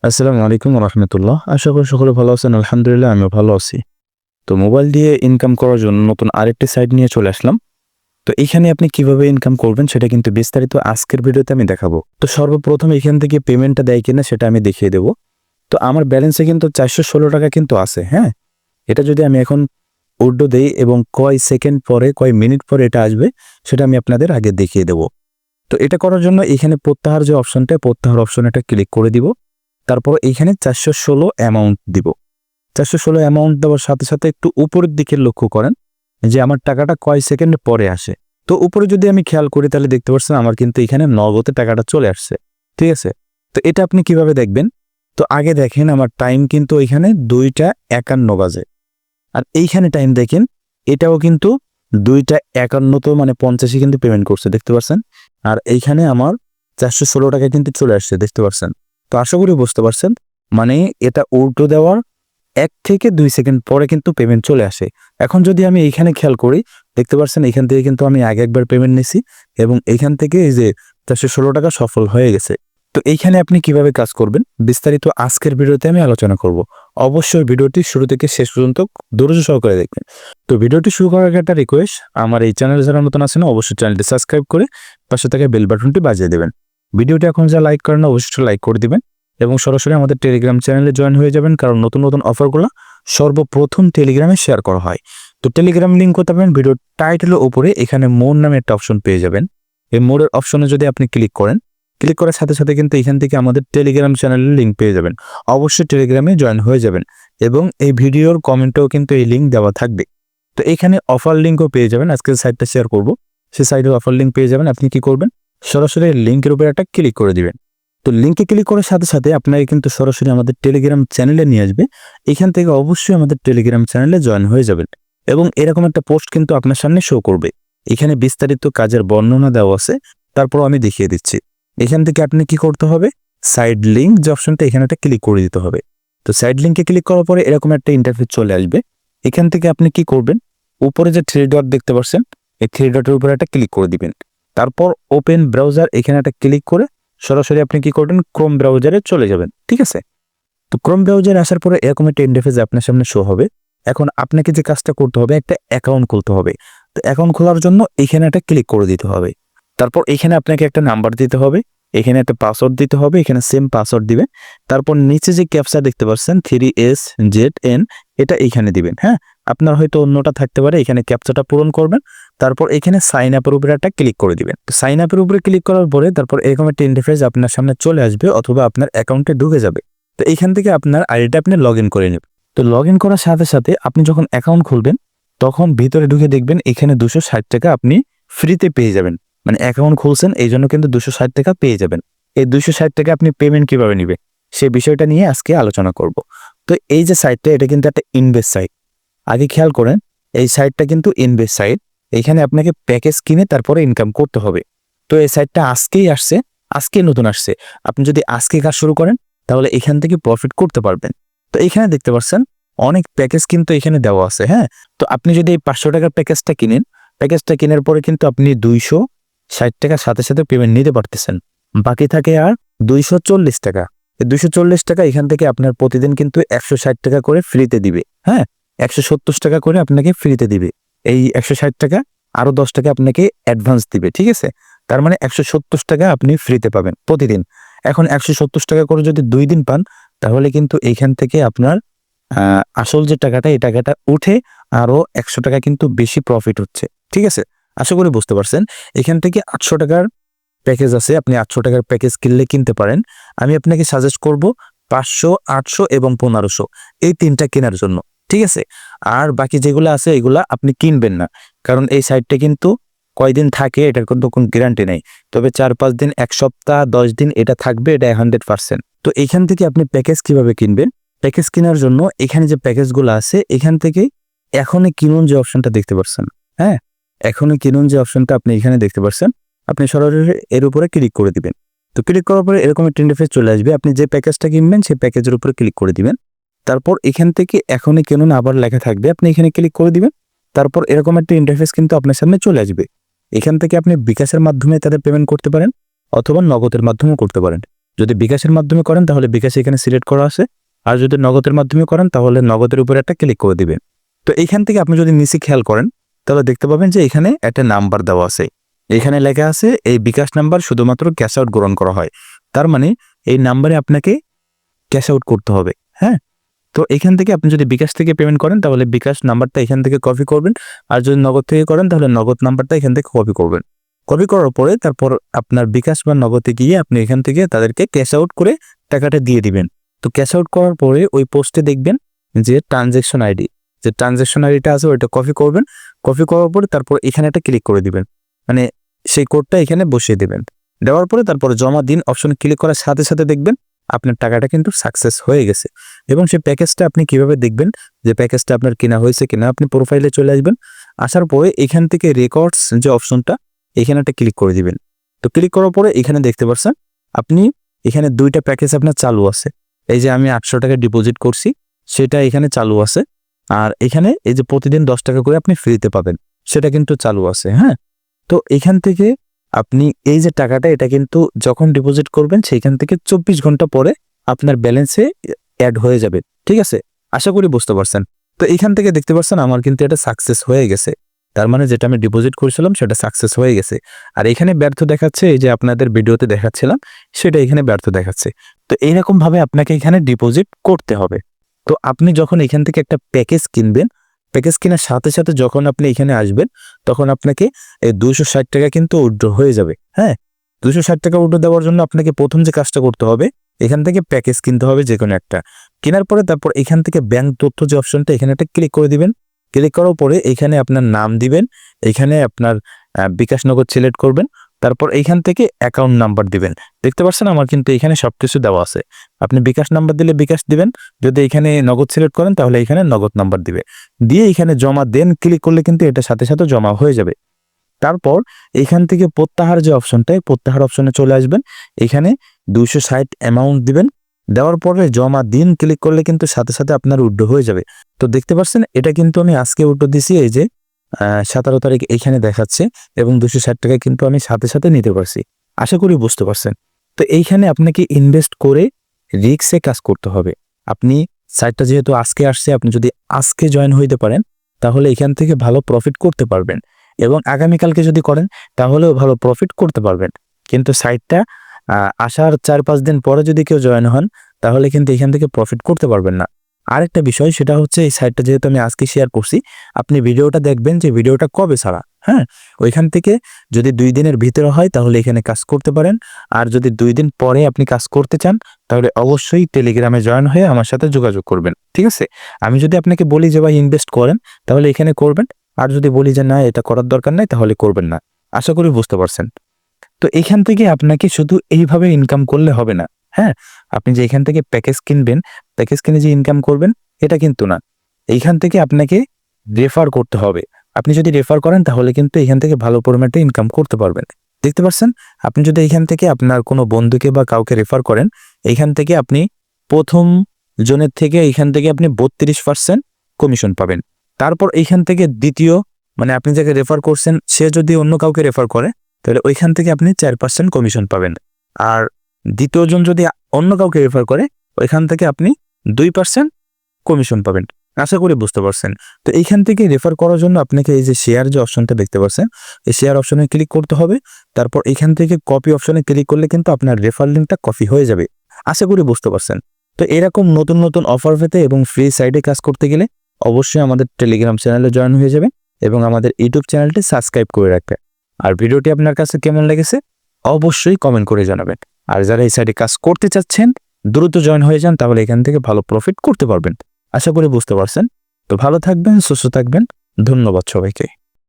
আসসালামু আলাইকুম রহমতুল্লাহ। আশা করি সকলে ভালো আছেন। আলহামদুলিল্লাহ আমিও ভালো আছি। তো মোবাইল দিয়ে ইনকাম করার জন্য নতুন আরেকটি সাইট নিয়ে চলে আসলাম। তো এখানে আপনি কিভাবে ইনকাম করবেন সেটা কিন্তু বিস্তারিত আজকের ভিডিওতে আমি দেখাবো। তো সর্বপ্রথম এখান থেকে পেমেন্টটা দেয় কিনা সেটা আমি দেখিয়ে দেব। তো আমার ব্যালেন্সে কিন্তু 416 টাকা কিন্তু আছে, হ্যাঁ? এটা যদি আমি এখন উইথড্র দেই এবং কয় সেকেন্ড পরে কয় মিনিট পরে এটা আসবে সেটা আমি আপনাদের আগে দেখিয়ে দেব। তো এটা করার জন্য এখানে প্রত্যাহার যে অপশনটা, প্রত্যাহার অপশনে এটা ক্লিক করে দিব। তারপর এইখানে 416 অ্যামাউন্ট দিব। 416 অ্যামাউন্ট দেওয়ার সাথে সাথে একটু উপরের দিকে লক্ষ্য করেন যে আমার টাকাটা কয় সেকেন্ড পরে আসে। তো উপরে যদি আমি খেয়াল করি তাহলে দেখতে পাচ্ছেন আমার কিন্তু এখানে নগদে টাকাটা চলে আসছে। ঠিক আছে? তো এটা আপনি কিভাবে দেখবেন? তো আগে দেখেন আমার টাইম কিন্তু এখানে 2টা 51 বাজে। আর এইখানে টাইম দেখেন এটাও কিন্তু 2টা 51 তো মানে 50 কিন্তু পেমেন্ট করছে, দেখতে পাচ্ছেন? আর এইখানে আমার 416 টাকা কিন্তু চলে আসছে, দেখতে পাচ্ছেন? তো আশা করি বুঝতে পারছেন। মানে এটা উল্টো দেওয়ার 1 থেকে 2 সেকেন্ড পরে কিন্তু পেমেন্ট চলে আসে। এখন যদি আমি এইখানে খেয়াল করি, দেখতে পাচ্ছেন এখান থেকে কিন্তু আমি আগে একবার পেমেন্ট নিছি এবং এইখান থেকে এই যে 416 টাকা সফল হয়ে গেছে। তো এইখানে আপনি কিভাবে কাজ করবেন বিস্তারিত আজকের ভিডিওতে আমি আলোচনা করব। অবশ্যই ভিডিওটি শুরু থেকে শেষ পর্যন্ত ধৈর্য সহকারে দেখবেন। তো ভিডিওটি শুরু করার আগে একটা রিকোয়েস্ট, আমার এই চ্যানেলে যারা নতুন আছেন অবশ্যই চ্যানেলটি সাবস্ক্রাইব করে পাশে থাকা বেল বাটনটি বাজিয়ে দেবেন। ভিডিওটি এখন যা লাইক করেন অবশ্যই লাইক করে দিবেন এবং সরাসরি আমাদের টেলিগ্রাম চ্যানেলে জয়েন হয়ে যাবেন, কারণ নতুন নতুন অফারগুলো সর্বপ্রথম টেলিগ্রামে শেয়ার করা হয়। তো টেলিগ্রাম লিঙ্ক করতে পারবেন ভিডিওর টাইটেলের উপরে, এখানে মোর নামে একটা অপশন পেয়ে যাবেন। এই মোরের অপশনে যদি আপনি ক্লিক করেন, ক্লিক করার সাথে সাথে কিন্তু এখান থেকে আমাদের টেলিগ্রাম চ্যানেলের লিঙ্ক পেয়ে যাবেন। অবশ্যই টেলিগ্রামে জয়েন হয়ে যাবেন এবং এই ভিডিওর কমেন্টেও কিন্তু এই লিঙ্ক দেওয়া থাকবে। তো এখানে অফার লিঙ্কও পেয়ে যাবেন। আজকে সাইটটা শেয়ার করব, সেই সাইটের অফার লিঙ্ক পেয়ে যাবেন। আপনি কি করবেন? সরাসরি লিঙ্কের উপরে একটা ক্লিক করে দিবেন। তো লিঙ্কে ক্লিক করার সাথে সাথে আপনাকে কিন্তু সরাসরি আমাদের টেলিগ্রাম চ্যানেলে নিয়ে আসবে। এখান থেকে অবশ্যই আমাদের টেলিগ্রাম চ্যানেলে জয়েন হয়ে যাবেন এবং এরকম একটা পোস্ট কিন্তু আপনার সামনে শো করবে। এখানে বিস্তারিত কাজের বর্ণনা দেওয়া আছে, তারপর আমি দেখিয়ে দিচ্ছি। এখান থেকে আপনি কি করতে হবে? সাইড লিঙ্ক যে অপশনটা, এখানে একটা ক্লিক করে দিতে হবে। তো সাইড লিঙ্কে ক্লিক করার পরে এরকম একটা ইন্টারফেস চলে আসবে। এখান থেকে আপনি কি করবেন? উপরে যে 3 ডট দেখতে পাচ্ছেন, এই 3 ডটের উপরে একটা ক্লিক করে দিবেন। তারপর ওপেন ব্রাউজার, এখানে একটা ক্লিক করে সরাসরি আপনি কি করবেন? ক্রোম ব্রাউজারে চলে যাবেন। ঠিক আছে? তো ক্রোম ব্রাউজারে আসার পরে এরকম একটা ইন্টারফেস আপনার সামনে শো হবে। এখন আপনাকে যে কাজটা করতে হবে, একটা অ্যাকাউন্ট খুলতে হবে। তো অ্যাকাউন্ট খোলার জন্য এখানে একটা ক্লিক করে দিতে হবে। তারপর এখানে আপনাকে একটা নাম্বার দিতে হবে, এখানে একটা পাসওয়ার্ড দিতে হবে, এখানে সেম পাসওয়ার্ড দিবেন। তারপর নিচে যে ক্যাপচা দেখতে পাচ্ছেন 3SZN, এটা এখানে দিবেন। হ্যাঁ, আপনার হয়তো অন্যটা থাকতে পারে, এখানে ক্যাপচাটা পূরণ করবেন। তারপর এখানে সাইন আপের উপরে একটা ক্লিক করে দিবেন। তো সাইন আপের উপরে ক্লিক করার পরে তারপর এরকম একটা ইন্টারফেস আপনার সামনে চলে আসবে অথবা আপনার অ্যাকাউন্টে ঢুকে যাবে। তো এইখান থেকে আপনার আইডিটা আপনি লগ ইন করে নেবেন। তো লগ ইন করার সাথে সাথে আপনি যখন অ্যাকাউন্ট খুলবেন তখন ভিতরে ঢুকে দেখবেন এখানে 260 টাকা আপনি ফ্রিতে পেয়ে যাবেন। মানে অ্যাকাউন্ট খুলছেন এই জন্য কিন্তু 260 টাকা পেয়ে যাবেন। এই 260 টাকা আপনি পেমেন্ট কিভাবে নিবে সেই বিষয়টা নিয়ে আজকে আলোচনা করব। তো এই যে সাইটটা, এটা কিন্তু একটা ইনভেস্ট সাইট। আগে খেয়াল করেন, এই সাইটটা কিন্তু ইনভেস্ট সাইট। এখানে আপনাকে প্যাকেজ কিনে তারপরে ইনকাম করতে হবে। তো এই সাইটটা আজকেই আসছে, আজকে নতুন আসছে। আপনি যদি আজকে কাজ শুরু করেন তাহলে এখান থেকে প্রফিট করতে পারবেন। তো এখানে দেখতে পাচ্ছেন অনেক প্যাকেজ কিন্তু এখানে দেওয়া আছে। হ্যাঁ, তো আপনি যদি এই 500 টাকার প্যাকেজটা কিনেন, প্যাকেজটা কেনার পরে কিন্তু আপনি 260 টাকার সাথে সাথে পেমেন্ট নিতে পারতেছেন। বাকি থাকে আর 240 টাকা। এই 240 টাকা এখান থেকে আপনার প্রতিদিন কিন্তু 160 টাকা করে ফ্রিতে দিবে। হ্যাঁ, 170 টাকা করে আপনাকে ফ্রিতে দিবে। এই 160 টাকা আরো 10 টাকা আপনাকে অ্যাডভান্স দিবে। ঠিক আছে? তার মানে 170 টাকা আপনি ফ্রিতে পাবেন প্রতিদিন। এখন 170 টাকা করে যদি 2 দিন পান তাহলে কিন্তু এইখান থেকে আপনার আসল যে টাকাটা, এই টাকাটা উঠে আরো 100 টাকা কিন্তু বেশি প্রফিট হচ্ছে। ঠিক আছে? আশা করি বুঝতে পারছেন। এখান থেকে 800 টাকার প্যাকেজ আছে, আপনি 800 টাকার প্যাকেজ কিনলে কিনতে পারেন। আমি আপনাকে সাজেস্ট করব 500, 800 এবং 1500 এই তিনটা কেনার জন্য। ঠিক আছে? আর বাকি যেগুলো আছে এগুলা আপনি কিনবেন না, কারণ এই সাইটটা কিন্তু কয়দিন থাকে এটার কিন্তু কোনো গ্যারান্টি নেই। তবে 4-5 দিন, 1 সপ্তাহ, 10 দিন এটা থাকবে, এটা 100%। তো এখান থেকে আপনি প্যাকেজ কিভাবে কিনবেন? প্যাকেজ কেনার জন্য এখানে যে প্যাকেজগুলো আছে এখান থেকে এখনই কিনুন যে অপশনটা দেখতে পাচ্ছেন, হ্যাঁ, এখনই কিনুন যে অপশনটা আপনি এখানে দেখতে পাচ্ছেন, আপনি সরাসরি এর উপরে ক্লিক করে দিবেন। তো ক্লিক করার পরে এরকম একটা ইন্টারফেস চলে আসবে। আপনি যে প্যাকেজটা কিনবেন সেই প্যাকেজের উপরে ক্লিক করে দিবেন। তারপর এখান থেকে এখনই কিনুন আবার লেখা থাকবে, আপনি এখানে ক্লিক করে দিবেন। তারপর এরকম একটা ইন্টারফেস কিন্তু আপনার সামনে চলে আসবে। এখান থেকে আপনি বিকাশের মাধ্যমে তাদের পেমেন্ট করতে পারেন অথবা নগদের মাধ্যমেও করতে পারেন। যদি বিকাশের মাধ্যমে করেন তাহলে বিকাশ এখানে সিলেক্ট করা আছে, আর যদি নগদের মাধ্যমে করেন তাহলে নগদের উপরে একটা ক্লিক করে দিবেন। তো এইখান থেকে আপনি যদি নিচে খেয়াল করেন তাহলে দেখতে পাবেন যে এখানে একটা নাম্বার দেওয়া আছে, এখানে লেখা আছে এই বিকাশ নাম্বার শুধুমাত্র ক্যাশ আউট গ্রহণ করা হয়। তার মানে এই নাম্বারে আপনাকে ক্যাশ আউট করতে হবে। হ্যাঁ, তো এখান থেকে আপনি যদি বিকাশ থেকে পেমেন্ট করেন তাহলে বিকাশ নাম্বারটা এখান থেকে কপি করবেন, আর যদি নগদ থেকে করেন তাহলে নগদ নাম্বারটা এখান থেকে কপি করবেন। কপি করার পরে তারপর আপনার বিকাশ বা নগদে গিয়ে আপনি এখান থেকে তাদেরকে ক্যাশ আউট করে টাকাটা দিয়ে দিবেন। তো ক্যাশ আউট করার পরে ওই পোস্টে দেখবেন যে ট্রানজ্যাকশন আইডি, যে ট্রানজ্যাকশন আইডিটা আছে ওইটা কপি করবেন। কপি করার পরে তারপর এখানে একটা ক্লিক করে দিবেন, মানে সেই কোডটা এখানে বসিয়ে দেবেন। দেওয়ার পরে তারপরে জমা দিন অপশনে ক্লিক করার সাথে সাথে দেখবেন আপনার টাকাটা কিন্তু সাকসেস হয়ে গেছে। এবং সেই প্যাকেজটা আপনি কিভাবে দেখবেন যে প্যাকেজটা আপনার কেনা হয়েছে কিনা, আপনি প্রোফাইলে চলে আসবেন। আসার পরে এখান থেকে রেকর্ডস যে অপশনটা এখানে একটা ক্লিক করে দিবেন। তো ক্লিক করার পরে এখানে দেখতে পাচ্ছেন আপনি এখানে 2টা প্যাকেজ আপনার চালু আছে। এই যে আমি 800 টাকা ডিপোজিট করছি সেটা এখানে চালু আছে, আর এখানে এই যে প্রতিদিন 10 টাকা করে আপনি ফ্রিতে পাবেন সেটা কিন্তু চালু আছে। হ্যাঁ, তো এখান থেকে আপনি এই যে টাকাটা এটা কিন্তু যখন ডিপোজিট করবেন সেইখান থেকে 24 ঘন্টা পরে আপনার ব্যালেন্সে অ্যাড হয়ে যাবে। ঠিক আছে, আশা করি বুঝতে পারছেন। তো এখান থেকে দেখতে পাচ্ছেন আমার কিন্তু এটা সাকসেস হয়ে গেছে, তার মানে যেটা আমি ডিপোজিট করেছিলাম সেটা সাকসেস হয়ে গেছে। আর এখানে ব্যর্থ দেখাচ্ছে, এই যে আপনাদের ভিডিওতে দেখাচ্ছিলাম সেটা এখানে ব্যর্থ দেখাচ্ছে। তো এইরকম ভাবে আপনাকে এখানে ডিপোজিট করতে হবে। তো আপনি যখন এখান থেকে একটা প্যাকেজ কিনবেন, প্যাকেজ কেনার সাথে সাথে যখন আপনি এখানে আসবেন তখন আপনাকে এই 260 টাকা কিন্তু উইথড্র হয়ে যাবে। হ্যাঁ, 260 টাকা উইথড্র দেওয়ার জন্য আপনাকে প্রথম যে কাজটা করতে হবে এখান থেকে প্যাকেজ কিনতে হবে যে কোনো একটা। কেনার পরে তারপর এখান থেকে ব্যাংক তথ্য যে অপশনটা এখানে একটা ক্লিক করে দিবেন। ক্লিক করার পরে এখানে আপনার নাম দিবেন, এখানে আপনার বিকাশ নগদ সিলেক্ট করবেন, তারপর এইখান থেকে অ্যাকাউন্ট নাম্বার দিবেন। দেখতে পাচ্ছেন আমার কিন্তু এখানে সবকিছু দেওয়া আছে। আপনি বিকাশ নাম্বার দিলে বিকাশ দিবেন, যদি এখানে নগদ সিলেক্ট করেন তাহলে এখানে নগদ নাম্বার দিবে, দিয়ে এখানে জমা দেন ক্লিক করলে কিন্তু এটা সাথে সাথে জমা হয়ে যাবে। তারপর এখান থেকে প্রত্যাহার যে অপশনটা প্রত্যাহার অপশনে চলে আসবেন, এখানে 260 অ্যামাউন্ট দিবেন, দেওয়ার পরে জমা দিন ক্লিক করলে কিন্তু সাথে সাথে আপনার উইথড্র হয়ে যাবে। তো দেখতে পাচ্ছেন এটা কিন্তু আমি আজকে উইথড্র দিছি, এই যে 17 তারিখ এখানে দেখাচ্ছে, এবং 260 টাকা কিন্তু আমি সাথে সাথে নিতে পারছি। আশা করি বুঝতে পারছেন। তো এইখানে আপনাকে ইনভেস্ট করে রিস্কে কাজ করতে হবে। আপনি সাইটটা যেহেতু আজকে আসছে, আপনি যদি আজকে জয়েন হইতে পারেন তাহলে এখান থেকে ভালো প্রফিট করতে পারবেন, এবং আগামীকালকে যদি করেন তাহলেও ভালো প্রফিট করতে পারবেন। কিন্তু সাইটটা আসার 4-5 দিন পরে যদি কেউ জয়েন হন তাহলে কিন্তু এখান থেকে প্রফিট করতে পারবেন না। আরেকটা বিষয় সেটা হচ্ছে এই সাইটটা যেহেতু আমি আজকে শেয়ার করছি, আপনি ভিডিওটা দেখবেন যে ভিডিওটা কবে ছাড়া। হ্যাঁ, ওইখান থেকে যদি 2 দিনের ভিতরে হয় তাহলে এখানে কাজ করতে পারেন, আর যদি 2 দিন পরে আপনি কাজ করতে চান তাহলে অবশ্যই টেলিগ্রামে জয়েন হয়ে আমার সাথে যোগাযোগ করবেন। ঠিক আছে, আমি যদি আপনাকে বলি যে ভাই ইনভেস্ট করেন তাহলে এখানে করবেন, আর যদি বলি যে না এটা করার দরকার নাই তাহলে করবেন না। আশা করি বুঝতে পারছেন। তো এখান থেকে আপনাকে শুধু এইভাবে ইনকাম করলে হবে না। হ্যাঁ, আপনি যে এখান থেকে প্যাকেজ কিনবেন, প্যাকেজ কিনে যে ইনকাম করবেন এটা কিন্তু না, এইখান থেকে আপনাকে রেফার করতে হবে। আপনি যদি রেফার করেন তাহলে কিন্তু এখান থেকে ভালো পরিমাণে ইনকাম করতে পারবেন। দেখতে পাচ্ছেন, আপনি যদি এখান থেকে আপনার কোনো বন্ধুকে বা কাউকে রেফার করেন, এইখান থেকে আপনি প্রথম জনের থেকে এখান থেকে আপনি 32% কমিশন পাবেন। তারপর এইখান থেকে দ্বিতীয়, মানে আপনি যাকে রেফার করছেন সে যদি অন্য কাউকে রেফার করে তাহলে ওইখান থেকে আপনি 4% কমিশন পাবেন। আর দ্বিতীয় জন যদি অন্য কাউকে রেফার করে ওইখান থেকে আপনি 2% কমিশন পাবেন। আশা করি বুঝতে পারছেন। তো এইখান থেকে রেফার করার জন্য আপনাকে এই যে শেয়ার যে অপশনটা দেখতে পাচ্ছেন এই শেয়ার অপশনে ক্লিক করতে হবে। তারপর এখান থেকে কপি অপশনে ক্লিক করলে কিন্তু আপনার রেফার লিঙ্কটা কপি হয়ে যাবে। আশা করি বুঝতে পারছেন। তো এরকম নতুন নতুন অফার পেতে এবং ফ্রি সাইডে কাজ করতে গেলে অবশ্যই আমাদের টেলিগ্রাম চ্যানেলে জয়েন হয়ে যাবেন এবং আমাদের ইউটিউব চ্যানেলটি সাবস্ক্রাইব করে রাখবেন। আর ভিডিওটি আপনার কাছে কেমন লেগেছে অবশ্যই কমেন্ট করে জানাবেন। আর যারা এই সাইডে কাজ করতে চাচ্ছেন দ্রুত জয়েন হয়ে যান, তাহলে এখান থেকে ভালো প্রফিট করতে পারবেন। আশা করি বুঝতে পারছেন। তো ভালো থাকবেন, সুস্থ থাকবেন। ধন্যবাদ সবাইকে।